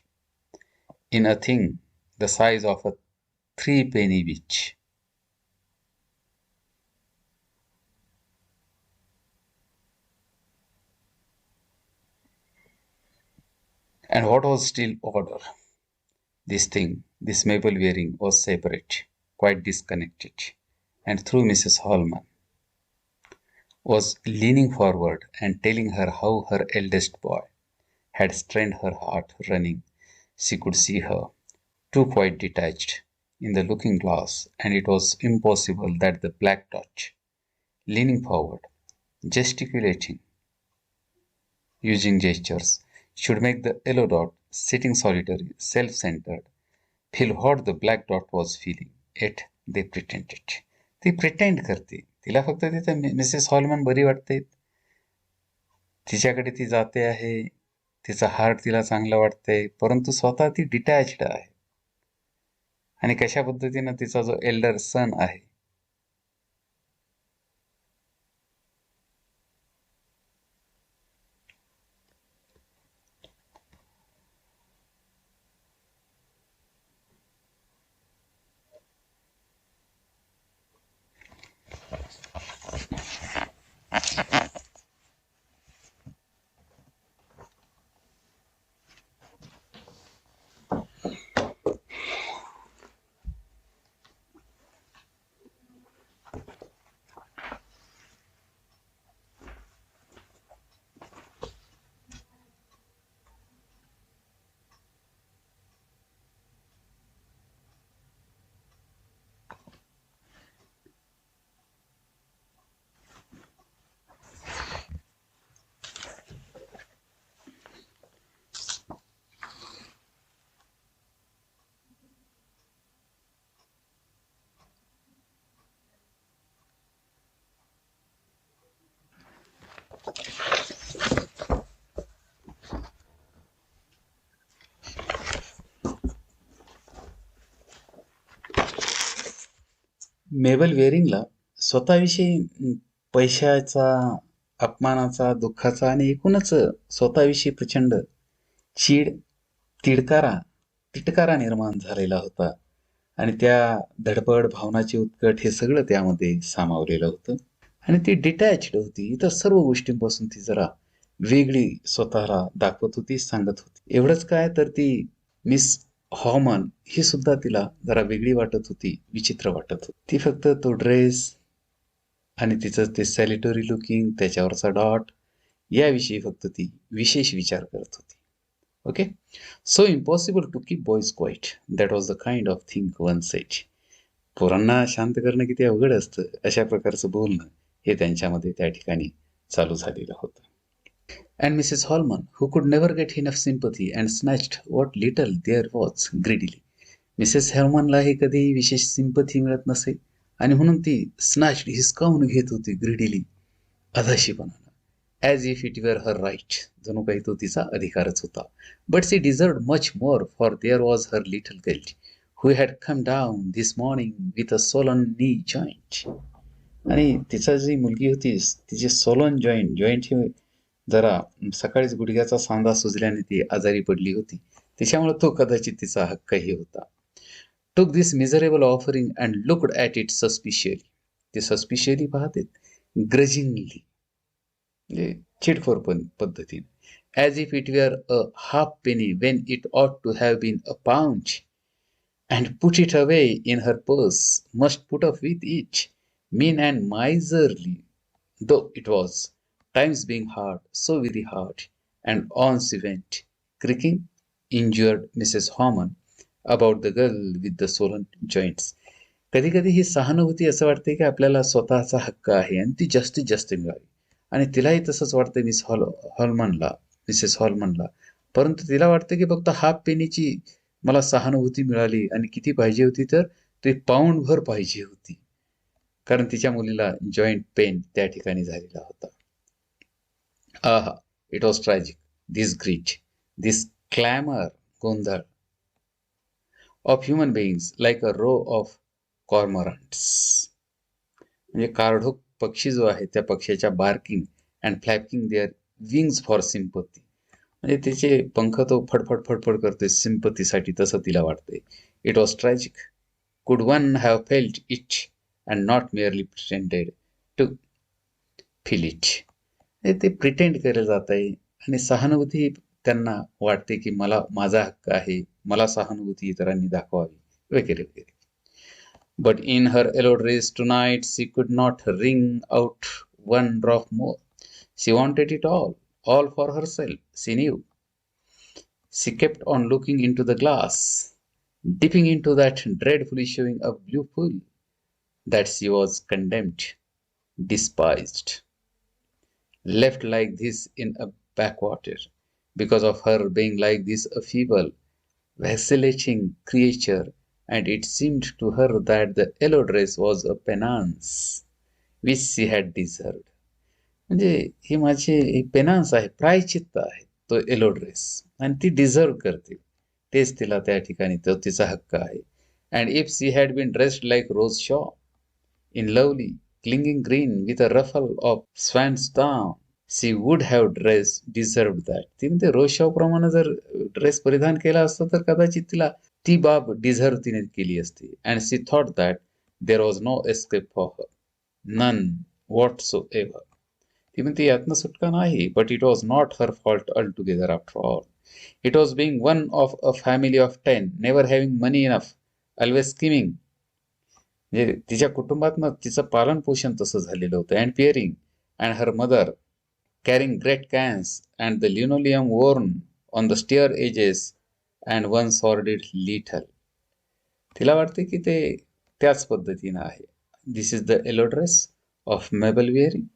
in a thing the size of a three-penny bitch. And what was still odder, this thing, this maple wearing, was separate, quite disconnected, and through Mrs. Holman was leaning forward and telling her how her eldest boy had strained her heart running. She could see her, too quite detached, in the looking glass, and it was impossible that the black dot, leaning forward, gesticulating, using gestures, should make the yellow dot, sitting solitary, self-centered, feel what the black dot was feeling. Yet they pretended. ती pretend करते. तिला फक्त तिथं Mrs Holman बरी वाटते, तिच्याकडे ती जाते आहे, तिचा हार्ट तिला चांगलं वाटतंय, परंतु स्वतः ती डिटॅच्ड आहे. आणि कशा पद्धतीनं तिचा जो एल्डर सन आहे, मेबल वेरिंगला स्वतःविषयी पैशाचा, अपमानाचा, दुःखाचा आणि एकूणच स्वतःविषयी प्रचंड चीड, तिटकारा निर्माण झालेला होता आणि त्या धडपड, भावनाची उत्कट हे सगळं त्यामध्ये सामावलेलं होतं आणि ती डिटॅच्ड होती. इतर सर्व गोष्टींपासून ती जरा वेगळी स्वतःला दाखवत होती, सांगत होती. एवढंच काय तर ती मिस हॉमन ही सुद्धा तिला जरा वेगळी वाटत होती, विचित्र वाटत होती. ती फक्त तो ड्रेस आणि तिचं ते सॅलिटरी लुकिंग, त्याच्यावरचा डॉट याविषयी फक्त ती विशेष विचार करत होती. Okay, so impossible to keep boys quiet, that was the kind of thing one said. पोरांना शांत करणं किती अवघड असतं, अशा प्रकारचं बोलणं हे त्यांच्यामध्ये त्या ठिकाणी चालू झालेलं होतं. And Mrs. Holman, who could never get enough sympathy and snatched what little there was greedily. Mrs हॉलमनलाही कधी विशेष सिंपथी मिळत नसे आणि म्हणून ती स्नॅच्ड, हिसकावून घेत होती ग्रीडीली, अधाशीपणानं, as if it were her right, जणू काही तो तिचा अधिकारच होता. But she deserved much more, for there was her little girl who had come down this morning with a swollen knee joint. आणि तिचा जी मुलगी होती, तिचे सोलन जॉईंट हे जरा सकाळीच गुडघ्याचा सांधा सुजल्याने ती आजारी पडली होती, त्याच्यामुळे तो कदाचित तिचा हक्कही होता. Took this miserable offering and looked at it suspiciously. ते सस्पिशियली पाहते, ग्रजिंगली, म्हणजे चिडखोर पद्धतीने, as if it were a half penny when it ought to have been a pound, and put it away in her purse, must put up with it, mean and miserly though it was, times being hard, so very hard, and on she went, creaking, injured Mrs. Harmon, about the girl with the Solan joints. कधी कधी ही सहानुभूती असं वाटते की आपल्याला स्वतःचा हक्क आहे आणि ती जास्तीत जास्त मिळावी, आणि तिलाही तसंच वाटतं हॉलमनला मिसेस हॉलमनला. परंतु तिला वाटतं की फक्त हाफ पेनीची मला सहानुभूती मिळाली, आणि किती पाहिजे होती तर ते पाऊंडभर पाहिजे होती, कारण तिच्या मुलीला जॉईंट पेन त्या ठिकाणी झालेला होता. Aha, it was tragic, this greed, this clamour, गोंधळ of human beings like a row of cormorants. म्हणजे काळढोक पक्षी जो आहे त्या पक्ष्याच्या barking and flapping their wings for sympathy. म्हणजे त्याचे पंख तो फडफड फडफड करतोय सिम्पथीसाठी, तसं तिला वाटतंय. It was tragic. Could one have felt it and not merely pretended to feel it. ते प्रिटेंड केलं जात आहे, आणि सहानुभूती त्यांना वाटते की मला माझा हक्क आहे, मला सहानुभूती इतरांनी दाखवावी, वगैरे वगैरे. But in her yellow dress tonight she could not wring out one drop more. She wanted it all for herself, she knew. She kept on looking into the glass, dipping into that dreadfully showing of blue pool, that she was condemned, despised, left like this in a backwater, because of her being like this a feeble, vacillating creature, and it seemed to her that the yellow dress was a penance which she had deserved. म्हणजे ही माझी पेनान्स आहे, प्रायचित्त आहे तो yellow dress, आणि ती deserve करते, तेच तिला त्या ठिकाणी तो तिचा हक्क आहे. And if she had been dressed like Rose Shaw in lovely clinging green with a ruffle of swan's down, she would have dress deserve that. ती म्हणते रोज शॉ प्रमाणे जर ड्रेस परिधान केला असता तर कदाचित तिला ती बाब डिझर्व तिने केली असती. And she thought that there was no escape for her, none whatsoever. ती म्हणते यातनं सुटका नाही, but it was not her fault altogether after all. It was being one of a family of 10, never having money enough, always skimping. म्हणजे तिच्या कुटुंबातनं तिचं पालन पोषण तसं झालेलं होतं. And peering and her mother carrying great cans and the linoleum worn on the stair edges and one sordid little. तिला वाटते की ते त्याच पद्धतीनं आहे. This is the yellow dress of Mabel wearing.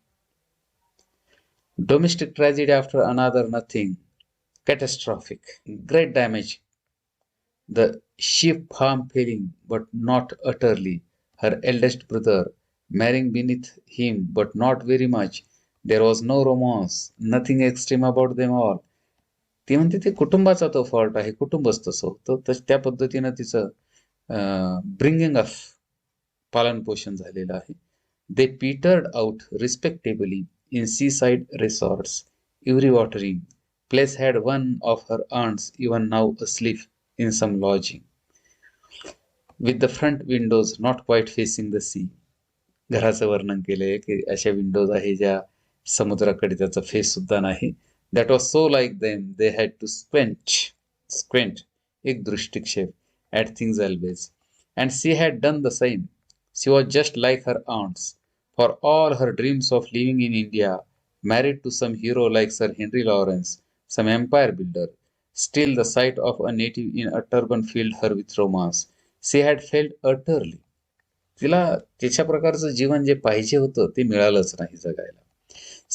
Domestic tragedy after another, nothing catastrophic. Great damage. The sheep farm failing, but not utterly. Her eldest brother marrying beneath him, but not very much. There was no romance, nothing extreme about them all. ती म्हणते ते कुटुंबाचा तो fault आहे, कुटुंबच तसं होतं, त्या पद्धतीनं तिचं ब्रिंगिंग अप पालन पोषण झालेलं आहे. They petered out respectably in seaside resorts. Every watering place had one of her aunts even now asleep in some lodging, with the front windows not quite facing the sea. घराचं वर्णन केलंय की अशा Windows आहे ज्या समुद्राकडे त्याचा face सुद्धा नाही. That was so like them they had to squint एक दृष्टिक्षेप at things always. And she had done the same. She was just like her aunts. For all her dreams of living in India, married to some hero like Sir Henry Lawrence, some empire builder, still the sight of a native in a turban filled her with romance. She had failed utterly. तिला तिच्या प्रकारचं जीवन जे पाहिजे होतं ते मिळालंच नाही जगायला.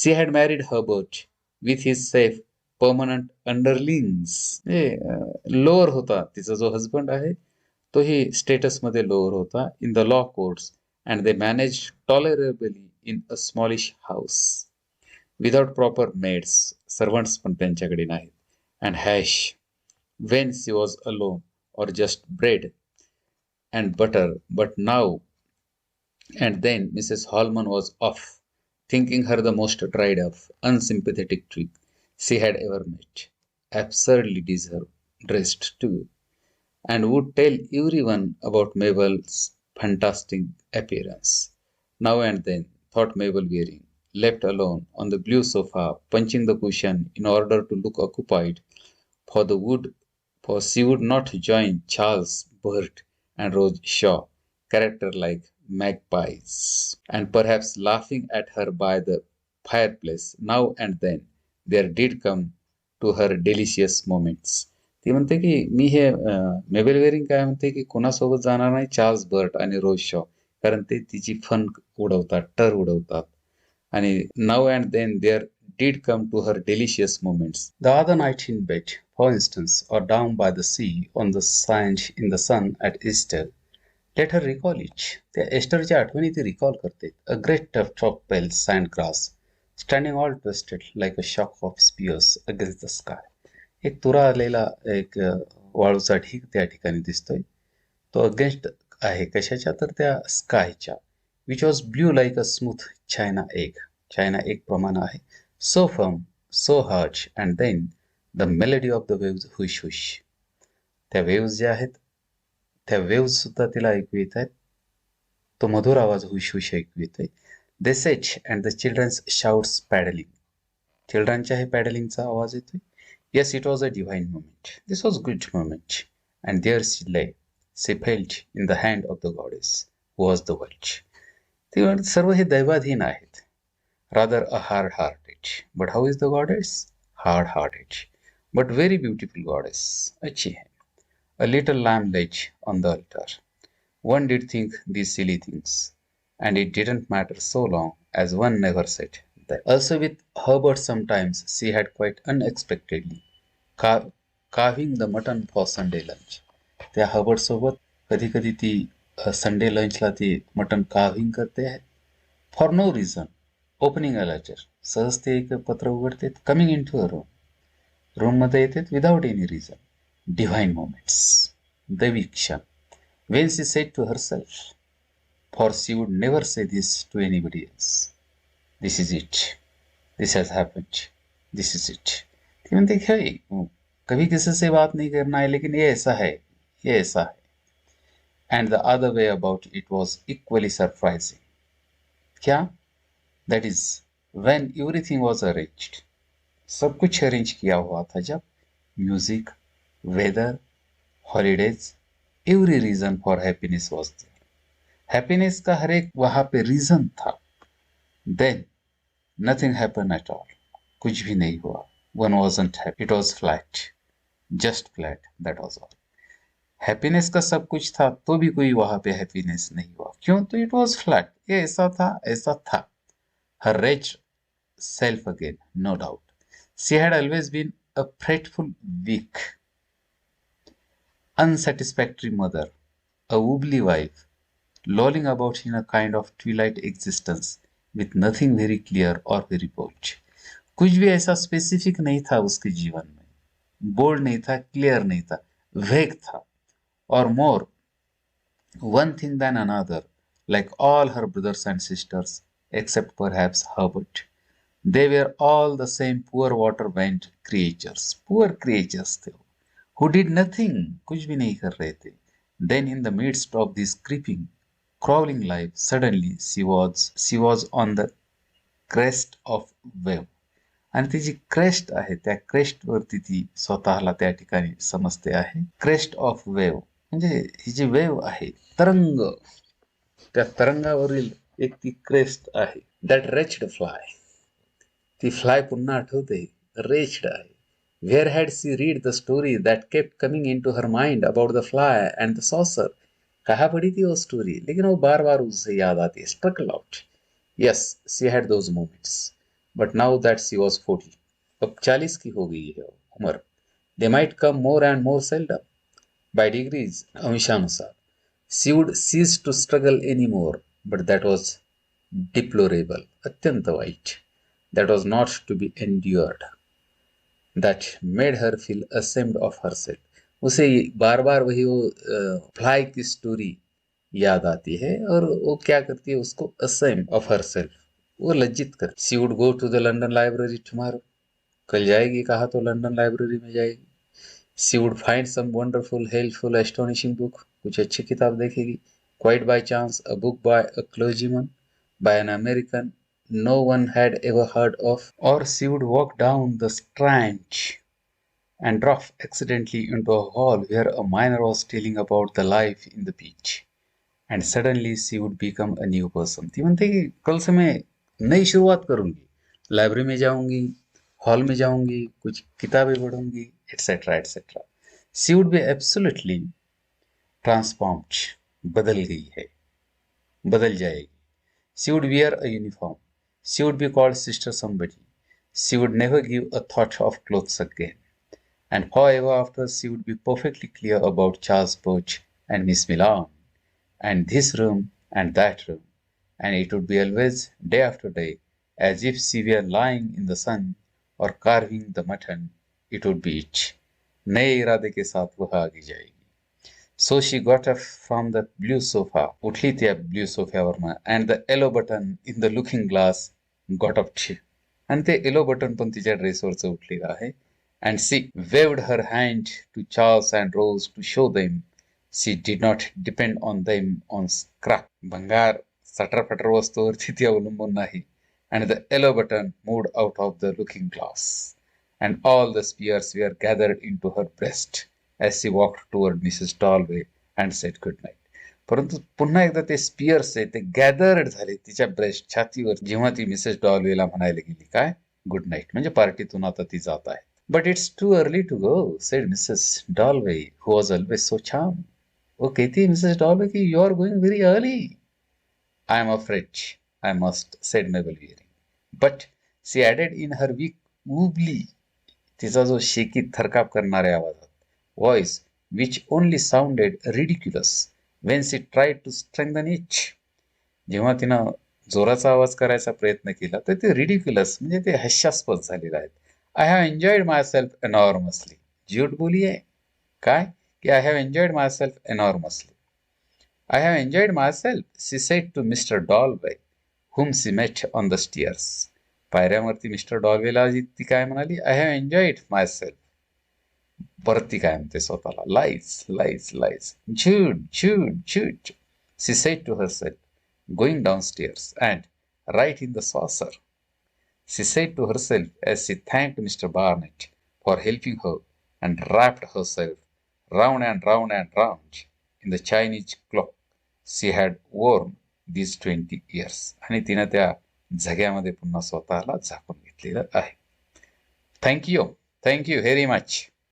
She had married Herbert with his safe permanent underlings. Lower होता तिचा जो हजबंड आहे तोही स्टेटसमध्ये लोअर होता in the law courts, and they managed tolerably in a smallish house without proper maids, servants पण त्यांच्याकडे नाहीत, and hash when she was alone, or just bread and butter. But now and then Mrs. Holman was off, thinking her the most dried up, unsympathetic twig she had ever met, absurdly dressed too, and would tell everyone about Mabel's fantastic appearance. Now and then, thought Mabel wearing, left alone on the blue sofa, punching the cushion in order to look occupied, for she would not join Charles Burt and Rose Shaw, character like magpies, and perhaps laughing at her by the fireplace. Now and then there did come to her delicious moments, ती म्हणते की मी हे मेबल varying काय म्हणते की कोणासोबत जाणार नाही, Charles Burt आणि रोज शॉ, कारण ते तिची फन उडवतात, टर उडवतात. आणि नाव and then there did come to her delicious moments. The other night in bed, for instance, or down by the sea on the sand in the sun at Easter, let her recall it. त्या एस्टरच्या आठवणी ती recall करते. A great tuft of pale sand grass, standing all twisted like a shock of spears against the sky. एक तुरा आलेला एक वाळूचा ढीग त्या ठिकाणी दिसतोय. तो अगेन्स्ट आहे कशाच्या, तर त्या स्कायच्या. Which was blue like a smooth china egg. China egg प्रमाणे आहे. So firm, so harsh, and then the melody of the waves hush hush. त्या वेव्ज ज्या आहेत, त्या वेव्ज सुद्धा तिला ऐकू येत आहेत. तो मधुर आवाज हुश हुश ऐकू येतोय. They said and the children's shouts paddling. चिल्ड्रनच्या हे पॅडलिंगचा आवाज येतोय. Yes, it was a divine moment. This was good moment. And there she lay, she felt in the hand of the goddess who was the world. ते सर्व हे दैवाधीन आहेत. Rather a hard-hearted. But how is the goddess? Hard-hearted, but very beautiful goddess. अच्छी है. A little lamb laid on the altar. One did think these silly things, and it didn't matter so long as one never said that. Also with Herbert sometimes she had quite unexpectedly carving the mutton for Sunday lunch. त्या Herbert सोबत कधी कधी ती Sunday लंचला ती mutton carving करते आहे. For no reason, opening a letter. सहज ते एक पत्र उघडते, coming into a room. रूममध्ये येते without any reason. Divine moments, दैवी क्षण. When she said to herself, for she would never say this to anybody else, this is it, this has happened, this is it. ती म्हणते कभी किसी से बात नहीं करना है, लेकिन ये ऐसा है, ये ऐसा है. And the other way about it was equally surprising. क्या? That is, when everything was arranged. सब कुछ अरेंज किया हुआ था जब. Music, weather, holidays, every reason for happiness was there. Happiness का हर एक वहां पे रीजन था. Then nothing happen at all. कुछ भी नहीं हुआ. One wasn't happy, it was flat, just flat, that was all. Happiness का सब कुछ था तो भी कोई वहां पे हैप्पीनेस नहीं हुआ. क्यों? तो इट वॉज फ्लैट. ये ऐसा था, ऐसा था. Her rich self again, no doubt. She had always been a fretful, weak, unsatisfactory mother, a wobbly wife, lolling about in a kind of twilight existence with nothing very clear or very bold. कुछ भी ऐसा specific नहीं था उसके जीवन में. Bold नहीं था, क्लियर नहीं था, वेग था. Or more, one thing than another, like all her brothers and sisters, except perhaps Herbert. They were all the same poor water-bent creatures. Poor creatures थे वो, who did nothing, कुछ भी नहीं कर रहे थे. Then in the midst of this creeping, crawling life, suddenly she was on the crest of wave. आणि ती जी क्रेस्ट आहे त्या क्रेस्ट वरती ती स्वतःला त्या ठिकाणी समजते आहे. क्रेस्ट ऑफ वेव म्हणजे ही जी वेव आहे, तरंग, त्या तरंगावरील एक ती क्रेस्ट आहे. That wretched fly. ती फ्लाय पुन्हा आठवते, रेच्ड आहे. Where had she read the story that kept coming into her mind about the fly and the saucer. कहाँ पढ़ी थी वो स्टोरी, लेकिन वो बार बार उससे याद आती है. Struggle out. Yes, she had those moments. But now that she was 40. अब 40 की हो गई है उम्र. They might come more and more seldom, by degrees, अंशानुसार. She would cease to struggle any more, but that was deplorable, अत्यंत वाइट. That was not to be endured. That made her feel ashamed of her self. उसे बार बार वही वो fly की story याद आती है और वो क्या करती है, उसको असेम्ड ऑफ हर सेल्फ, वो लज्जित कर. She would go to the London library tomorrow. कल जाएगी, कहा तो लंदन लाइब्रेरी में जाएगी. She would find some wonderful, helpful, astonishing book. कुछ अच्छी किताब देखेगी. Quite by chance a book by a clergyman, by an American no one had ever heard of. Or she would walk down the Strand and drop accidentally into a hall where a miner was telling about the life in the beach. And suddenly she would become a new person. ती म्हणते की कल से मैं नई शुरुआत करूंगी. Library में जाऊंगी, हॉल में जाऊंगी, कुछ किताबें पढ़ूंगी, etcetera etcetera. She would be absolutely transformed. बदल गई है, बदल जाएगी. She would wear a uniform. She would be called Sister Somebody. She would never give a thought of clothes again. And forever after, she would be perfectly clear about Charles Birch and Miss Milan, and this room and that room. And it would be always, day after day, as if she were lying in the sun or carving the mutton. It would be it. नए इरादे के साथ वह आगे जाएगी. So she got up from the blue sofa, उठली त्या blue सोफ्यावरनं, and the yellow button in the looking glass got up too. आणि ते yellow button पण तिच्या ड्रेसवरचं उठलेलं आहे. And she waved her hand to Charles and Rose to show them she did not depend on them on scrap. भंगार सटरफटर वस्तूवरती ती अवलंबून नाही. And the yellow button moved out of the looking glass, and all the spears were gathered into her breast as she walked toward Mrs. Dalway and said good night. परंतु पुन्हा एकदा ते Spears आहे ते गॅदर्ड झाले तिच्या breast छातीवर जेव्हा ती मिसेस डॉलवेला म्हणायला गेली काय गुड नाईट म्हणजे पार्टीतून आता ती जात आहे. But it's too early to go said Mrs Dalloway who was always so charm. वो कहती है मिसेस डॉलवे कि you are going very early. I am afraid I must, said Mabel weary. But she added in her weak wobbly, तिचा जो shaky थरकाप करणाऱ्या आवाजात, voice which only sounded ridiculous when she tried to strengthen it. जेव्हा तिनं जोराचा आवाज करायचा प्रयत्न केला तर ते रिडिक्युलस म्हणजे ते हास्यास्पद झालेलं आहे. I have enjoyed my self enormously. झूठ बोली आहे काय की I have enjoyed my self enormously. I have enjoyed my self she said to mister Dalloway whom she met on the stairs. पायऱ्यावरती मिस्टर डॉलवेला ती काय म्हणाली I have enjoyed my self. परत ती काय म्हणते स्वतःला लाईज लाईज लाईज झूट झूट झूट. She said to herself going downstairs and right in the saucer. She said to herself as she thanked Mr. Barnett for helping her and wrapped herself round and round and round in the Chinese clock she had worn these 20 years. आणि तिनं त्या झग्यामध्ये पुन्हा स्वतःला झाकून घेतलेलं आहे. Thank you very much.